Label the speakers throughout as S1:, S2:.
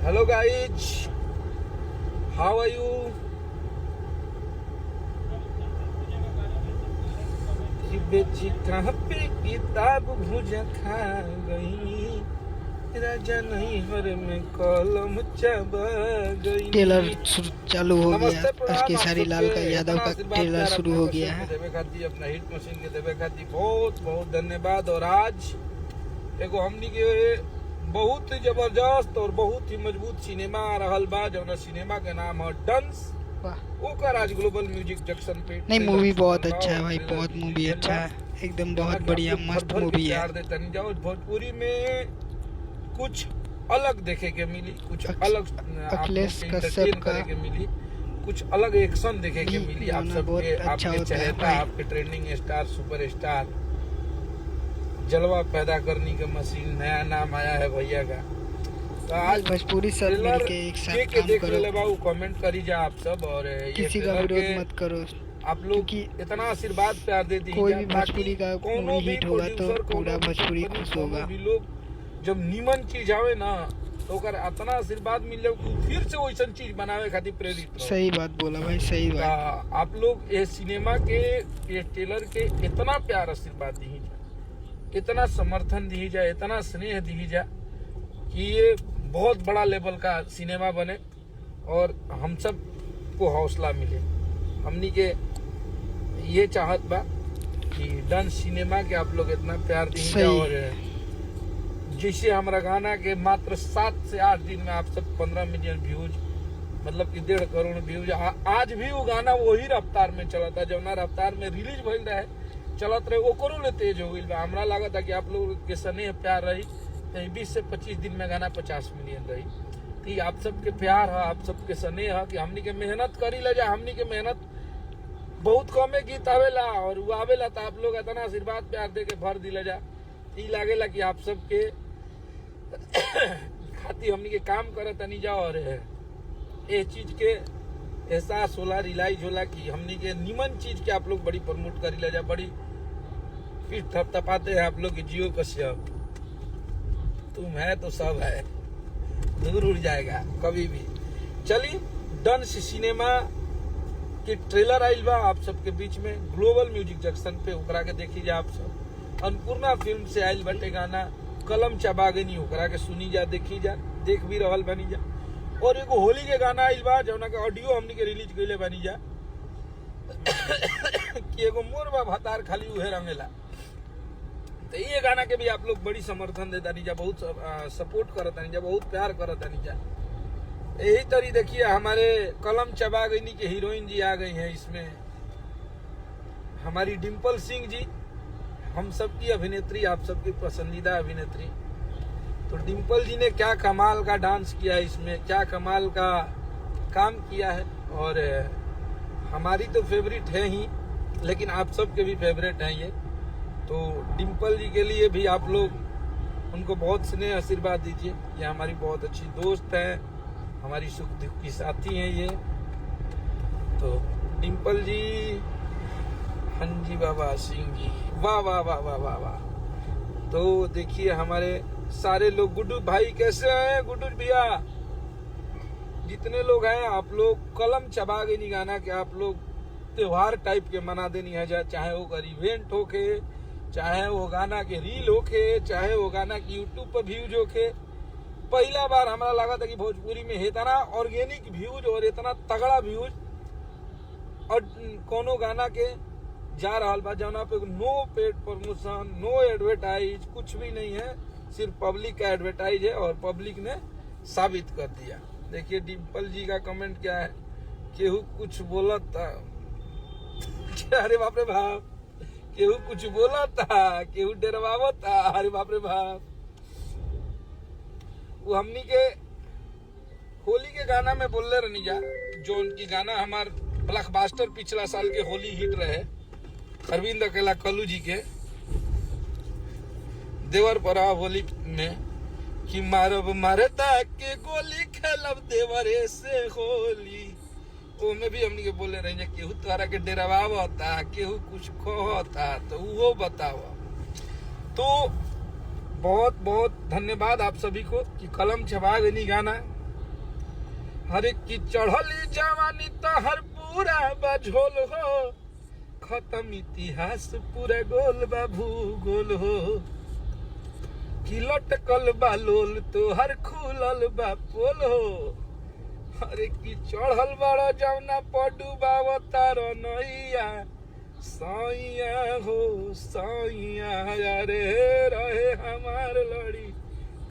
S1: Hello guys, how are you? बेची कहाँ पे किताब भुजा खा गई राजा नहीं हर में कलम चबा गई।
S2: ट्रेलर चालू हो गया। केसरी लाल का यादव का ट्रेलर शुरू हो गया है।
S1: देवे खाती अपना हिट मशीन के देवे खाती बहुत बहुत धन्यवाद। और आज एगो हमनी के बहुत ही जबरदस्त और बहुत ही मजबूत सिनेमा आ रहल बा, जौना सिनेमा के नाम है डंस। ओकर आज ग्लोबल म्यूजिक जंक्शन पे
S2: नहीं, मूवी बहुत अच्छा है भाई, बहुत मूवी अच्छा है, एकदम बहुत बढ़िया मस्त मूवी है।
S1: प्यार देते नहीं जाओ। भोजपुरी में कुछ अलग देखे के मिली, कुछ अलग
S2: अखिलेश कश्यप का
S1: मिली, कुछ अलग एक्शन देखे के मिली। आप सबके आपके चहेता, आपके ट्रेंडिंग स्टार, सुपर स्टार, जलवा पैदा करने का मशीन, नया नाम आया है भैया का। तो आज
S2: भोजपुरी सब मिलके एक साथ काम करो।
S1: बाबू कमेंट करी जा आप सब, और
S2: किसी का विरोध मत करो।
S1: आप लोग इतना आशीर्वाद प्यार दे दीजिए।
S2: कोई भी भोजपुरी का मूवी हिट होगा तो पूरा भोजपुरी खुश होगा।
S1: भी लोग जब नीमन चीज आवे ना तो ओकर इतना आशीर्वाद मिले कि फिर से वैसन चीज बनावे खातिर प्रेरित हो।
S2: सही बात बोला भाई, सही बात।
S1: आप लोग ये सिनेमा के ये ट्रेलर के इतना प्यार आशीर्वाद दी जाए, इतना समर्थन दी जाए, इतना स्नेह दी जाए कि ये बहुत बड़ा लेवल का सिनेमा बने और हम सब को हौसला मिले। हमनी के ये चाहत बा कि डन सिनेमा के आप लोग इतना प्यार दीजिए। और जैसे हमारा गाना के मात्र 7 से 8 दिन में आप सब 15 मिलियन व्यूज, मतलब कि 1.5 करोड़ व्यूज, आज भी वो गाना वही रफ्तार में चला था जौना रफ्तार में रिलीज भइल रहे, चलत रहे, ओकरो ले तेज हो गई। हमरा लगा था कि आप लोग के स्नेह प्यार रही 20 से 25 दिन में गाना 50 मिलियन रही। तो आप सबके प्यार है, आप सबके स्नेह है कि हमनी के मेहनत करी ला जा। हमनी के मेहनत बहुत कमे गीत आवेला और वो आवेला तो आप लोग इतना आशीर्वाद प्यार दे के भर दिला जा। ई लागेला कि आप सबके खातिर हमनी के काम करत नहीं जा। और ये चीज के एहसास होला, रियलाइज होला कि हमनी के निमन चीज के आप लोग बड़ी प्रमोट करी ला जा, बड़ी फिर थपथपाते हैं आप लोग की जियो कश्यप, तुम है तो सब है, दूर उड़ जाएगा कभी भी। चलिए, डन सिनेमा के ट्रेलर आइल बा आप सबके बीच में ग्लोबल म्यूजिक जंक्शन पे, ओकरा के देखी जा आप सब। अन्नपूर्णा फिल्म से आइल बटे गाना कलम चबागनी, ओकरा के सुनी जा, देखी जा, देख भी रहल बनी जा। और एगो होली के गाना आइल बा जौना के ऑडियो हमनी के रिलीज कइले बनी जा कि एगो मोर बा भतार खाली उहे रंगेला। तो ये गाना के भी आप लोग बड़ी समर्थन देता नहीं जा, बहुत सपोर्ट करता नहीं जा, बहुत प्यार करता नहीं जा। यही तरी देखिए हमारे कलम चबागनी के हीरोइन जी आ गई हैं इसमें, हमारी डिम्पल सिंह जी, हम सबकी अभिनेत्री, आप सबकी पसंदीदा अभिनेत्री। तो डिम्पल जी ने क्या कमाल का डांस किया है इसमें, क्या कमाल का काम किया है। और हमारी तो फेवरेट है ही, लेकिन आप सबके भी फेवरेट हैं ये। तो डिम्पल जी के लिए भी आप लोग उनको बहुत स्नेह आशीर्वाद दीजिए। ये हमारी बहुत अच्छी दोस्त है, हमारी सुख दुख की साथी हैं ये। तो डिम्पल जी, हंजी बाबा सिंह जी, वाह वाह वाह वाह वाह वाह। तो देखिए हमारे सारे लोग, गुड्डू भाई कैसे हैं, गुड्डू भैया, जितने लोग हैं आप लोग कलम चबागनी गाना के आप लोग त्योहार टाइप के मना देनी है, चाहे वो इवेंट होके, चाहे वो गाना के रील होके, चाहे वो गाना की यूट्यूब पर व्यूज होके। पहला बार हमारा लगा था कि भोजपुरी में इतना ऑर्गेनिक व्यूज और इतना तगड़ा व्यूज और कोनो गाना के जा रहा बा जौना पे नो पेड प्रमोशन, नो एडवर्टाइज, कुछ भी नहीं है, सिर्फ पब्लिक का एडवर्टाइज है और पब्लिक ने साबित कर दिया। देखिए डिम्पल जी का कमेंट क्या है, केहू कुछ बोला था अरे बाप रे बाप, केहू कुछ बोला था, केहू डरवावत था, अरे बाप रे बाप। वो हमनी के होली के गाना में बोलले रहनी जा, जो उनकी गाना हमार ब्लॉकबस्टर पिछला साल के होली हिट रहे, अरविंद अकेला कल्लू जी के देवर परा होली में, कि मारब मारता के गोली खेलब देवरे से होली। वो में भी हमनी के बोले रहे, केहू तोहरा के डरावता, केहू कुछ कहता, तो वो बताओ। तो बहुत बहुत धन्यवाद आप सभी को कि कलम चबागनी गाना हरे की चढ़ली जवानी तो हर पूरा बझोल हो, खत्म इतिहास पूरा गोल बा भूगोल हो, कि लटकल बा लोल तो हर खुलल बा पोल हो, हरे की चढ़ल बड़ा जौना पडू बावतार नैया, सैया हो सैया रे रहे हमार लड़ी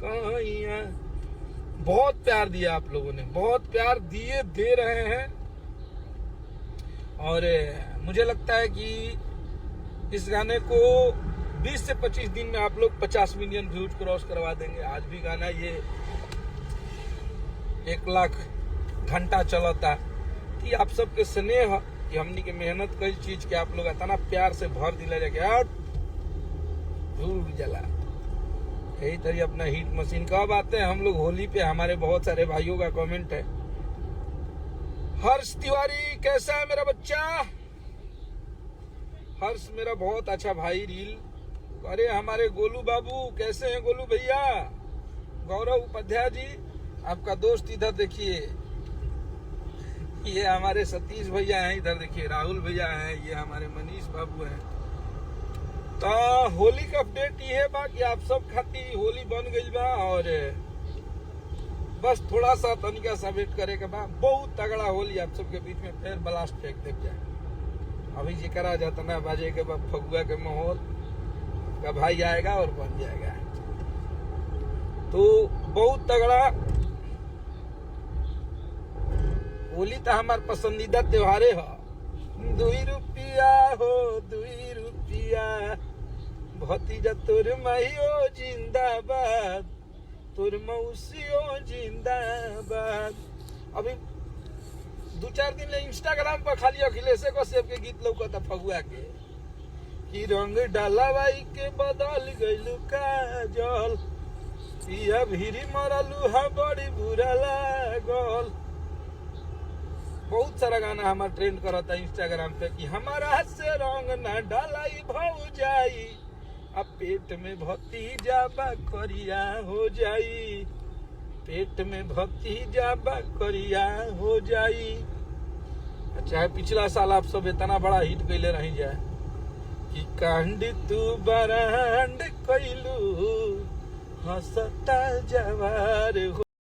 S1: कैया। बहुत प्यार दिया आप लोगों ने, बहुत प्यार दिए, दे रहे हैं। और मुझे लगता है कि इस गाने को 20 से 25 दिन में आप लोग 50 मिलियन व्यूज क्रॉस करवा देंगे। आज भी गाना ये 1 लाख घंटा चलता कि आप सबके स्नेह कि हमनी के मेहनत कई चीज के आप लोग इतना प्यार से भर दिला जाके भूल जला। यही तरह अपना हिट मशीन कब आते हैं हम लोग होली पे। हमारे बहुत सारे भाइयों का कमेंट है, हर्ष तिवारी कैसा है मेरा बच्चा। हर्ष मेरा बहुत अच्छा भाई रील। अरे हमारे गोलू बाबू कैसे हैं गोलू भैया। गौरव उपाध्याय जी आपका दोस्त इधर देखिए, ये हमारे सतीश भैया हैं, इधर देखिए राहुल भैया हैं, ये हमारे मनीष बाबू हैं। तो होली का अपडेट ये बा कि आप सब खाती होली बन गई बा और बस थोड़ा सा तनिका सा वेट करे के बा। बहुत तगड़ा होली आप सबके बीच में फिर ब्लास्ट फेंक दे जाए। अभी जिक्र जतना बाजे के बाद फगुआ के माहौल का भाई आएगा और बन जाएगा। तो बहुत तगड़ा होली तो हमार पसंदीदा त्योहारे है। 2 रुपया हो 2 रुपया, भतीजा तोर माहियो जिंदाबाद, तोर मौसियो जिंदाबाद। अभी 2-4 दिन ले इंस्टाग्राम पर खाली अखिलेश कश्यप के गीत लौकता फगुआ के, कि रंग डालावाई के बदल गइलू काजल, पिया भीरी मरलू हा बड़ी बुरा लागल। बहुत सारा गाना हमारा ट्रेंड करता है इंस्टाग्राम पे कि हमारा से रंग ना डालाई भौजाई, अब पेट में भतीजा बकरिया हो जाई, पेट में भतीजा बकरिया हो जाई। अच्छा है पिछला साल आप सब इतना बड़ा हिट कैले रही जाए कि कांड तू बरांड कैलू हंसता जवार हो।